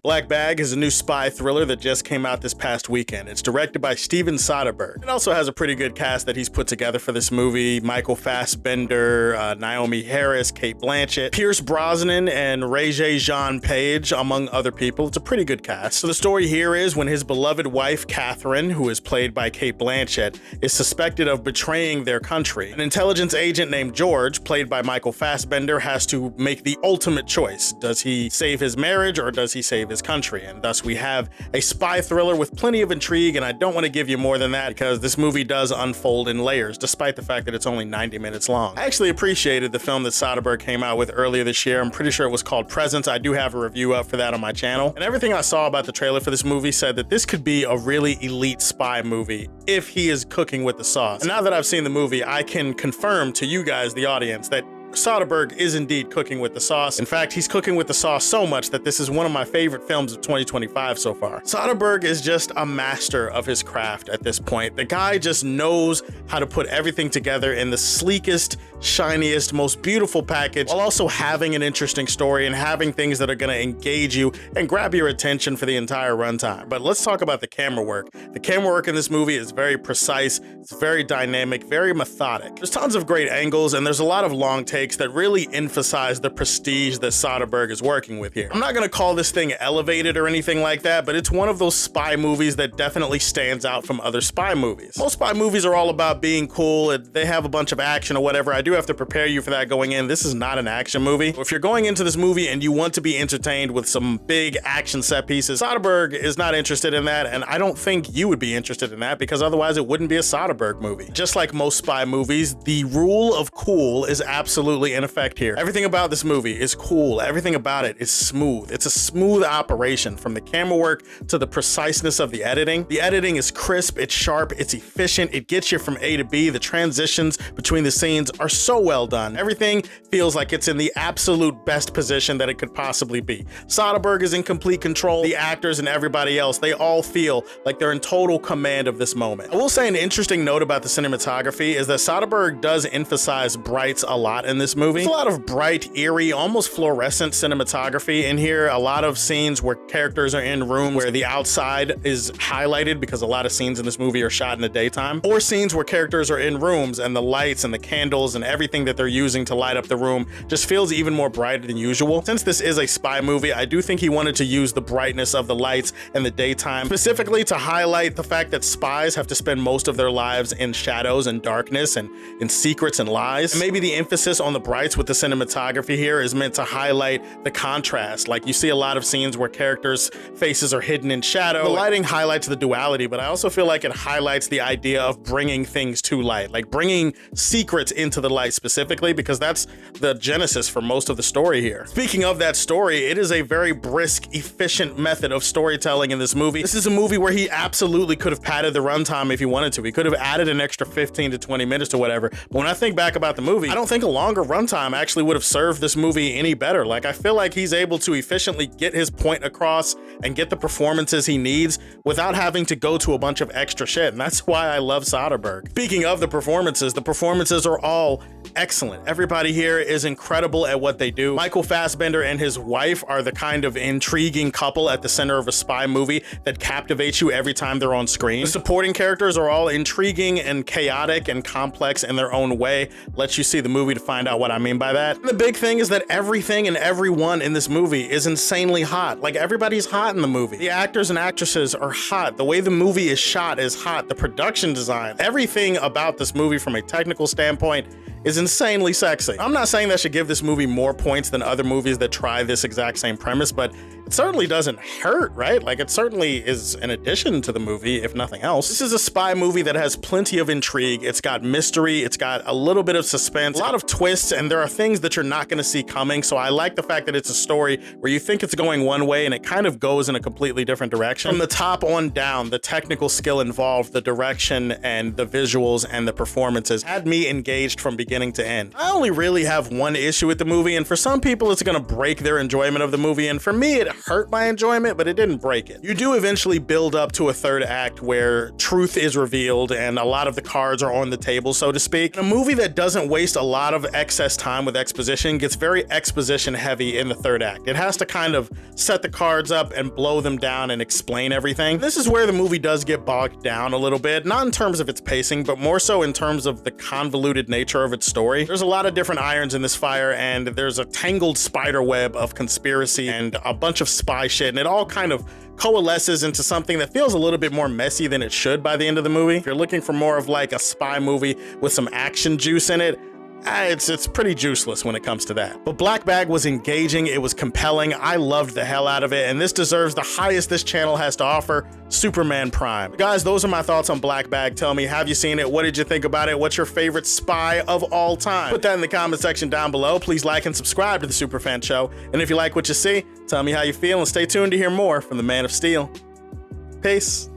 Black Bag is a new spy thriller that just came out this past weekend. It's directed by Steven Soderbergh. It also has a pretty good cast that he's put together for this movie. Michael Fassbender, Naomi Harris, Cate Blanchett, Pierce Brosnan, and Regé-Jean Page, among other people. It's a pretty good cast. So the story here is when his beloved wife, Catherine, who is played by Cate Blanchett, is suspected of betraying their country. An intelligence agent named George, played by Michael Fassbender, has to make the ultimate choice. Does he save his marriage or does he save his country? And thus we have a spy thriller with plenty of intrigue, and I don't want to give you more than that because this movie does unfold in layers, despite the fact that it's only 90 minutes long. I actually appreciated the film that Soderbergh came out with earlier this year. I'm pretty sure it was called Presence. I do have a review up for that on my channel. And everything I saw about the trailer for this movie said that this could be a really elite spy movie if he is cooking with the sauce. And now that I've seen the movie, I can confirm to you guys, the audience, that Soderbergh is indeed cooking with the sauce. In fact, he's cooking with the sauce so much that this is one of my favorite films of 2025 so far. Soderbergh is just a master of his craft at this point. The guy just knows how to put everything together in the sleekest, shiniest, most beautiful package, while also having an interesting story and having things that are going to engage you and grab your attention for the entire runtime. But let's talk about the camera work. The camera work in this movie is very precise, it's very dynamic, very methodic. There's tons of great angles, and there's a lot of long takes that really emphasize the prestige that Soderbergh is working with here. I'm not going to call this thing elevated or anything like that, but it's one of those spy movies that definitely stands out from other spy movies. Most spy movies are all about being cool, and they have a bunch of action or whatever. I do have to prepare you for that going in. This is not an action movie. If you're going into this movie and you want to be entertained with some big action set pieces, Soderbergh is not interested in that, and I don't think you would be interested in that because otherwise it wouldn't be a Soderbergh movie. Just like most spy movies, the rule of cool is absolutely in effect here. Everything about this movie is cool. Everything about it is smooth. It's a smooth operation, from the camera work to the preciseness of the editing. The editing is crisp, it's sharp, it's efficient, it gets you from A to B. The transitions between the scenes are so well done. Everything feels like it's in the absolute best position that it could possibly be. Soderbergh is in complete control. The actors and everybody else, they all feel like they're in total command of this moment. I will say an interesting note about the cinematography is that Soderbergh does emphasize brights a lot in this movie. There's a lot of bright, eerie, almost fluorescent cinematography in here. A lot of scenes where characters are in rooms where the outside is highlighted because a lot of scenes in this movie are shot in the daytime, or scenes where characters are in rooms and the lights and the candles and everything that they're using to light up the room just feels even more bright than usual. Since this is a spy movie, I do think he wanted to use the brightness of the lights and the daytime specifically to highlight the fact that spies have to spend most of their lives in shadows and darkness and in secrets and lies. And maybe the emphasis on the brights with the cinematography here is meant to highlight the contrast. Like, you see a lot of scenes where characters' faces are hidden in shadow. The lighting highlights the duality, but I also feel like it highlights the idea of bringing things to light, like bringing secrets into the light specifically, because that's the genesis for most of the story here. Speaking of that story, it is a very brisk, efficient method of storytelling in this movie. This is a movie where he absolutely could have padded the runtime if he wanted to. He could have added an extra 15 to 20 minutes or whatever. But when I think back about the movie, I don't think a longer runtime actually would have served this movie any better. Like, I feel like he's able to efficiently get his point across and get the performances he needs without having to go to a bunch of extra shit, and that's why I love Soderbergh. Speaking of the performances are all excellent. Everybody here is incredible at what they do. Michael Fassbender and his wife are the kind of intriguing couple at the center of a spy movie that captivates you every time they're on screen. The supporting characters are all intriguing and chaotic and complex in their own way. Let you see the movie to find out what I mean by that. And the big thing is that everything and everyone in this movie is insanely hot. Like, everybody's hot in the movie. The actors and actresses are hot. The way the movie is shot is hot. The production design, everything about this movie from a technical standpoint is insanely sexy. I'm not saying that should give this movie more points than other movies that try this exact same premise, but it certainly doesn't hurt, right? Like, it certainly is an addition to the movie, if nothing else. This is a spy movie that has plenty of intrigue. It's got mystery, it's got a little bit of suspense, a lot of twists, and there are things that you're not going to see coming. So I like the fact that it's a story where you think it's going one way and it kind of goes in a completely different direction. From the top on down, the technical skill involved, the direction and the visuals and the performances had me engaged from beginning to end. I only really have one issue with the movie, and for some people it's going to break their enjoyment of the movie, and for me it hurt my enjoyment, but it didn't break it. You do eventually build up to a third act where truth is revealed and a lot of the cards are on the table, so to speak. A movie that doesn't waste a lot of excess time with exposition gets very exposition heavy in the third act. It has to kind of set the cards up and blow them down and explain everything. This is where the movie does get bogged down a little bit, not in terms of its pacing, but more so in terms of the convoluted nature of its story. There's a lot of different irons in this fire, and there's a tangled spider web of conspiracy and a bunch of spy shit, and it all kind of coalesces into something that feels a little bit more messy than it should by the end of the movie. If you're looking for more of like a spy movie with some action juice in it, it's pretty juiceless when it comes to that. But Black Bag was engaging, it was compelling, I loved the hell out of it, and this deserves the highest this channel has to offer, Superman Prime. Guys, those are my thoughts on Black Bag. Tell me, have you seen it? What did you think about it? What's your favorite spy of all time? Put that in the comment section down below. Please like and subscribe to the Superfan Show, and if you like what you see, tell me how you feel, and stay tuned to hear more from the Man of Steel. Peace.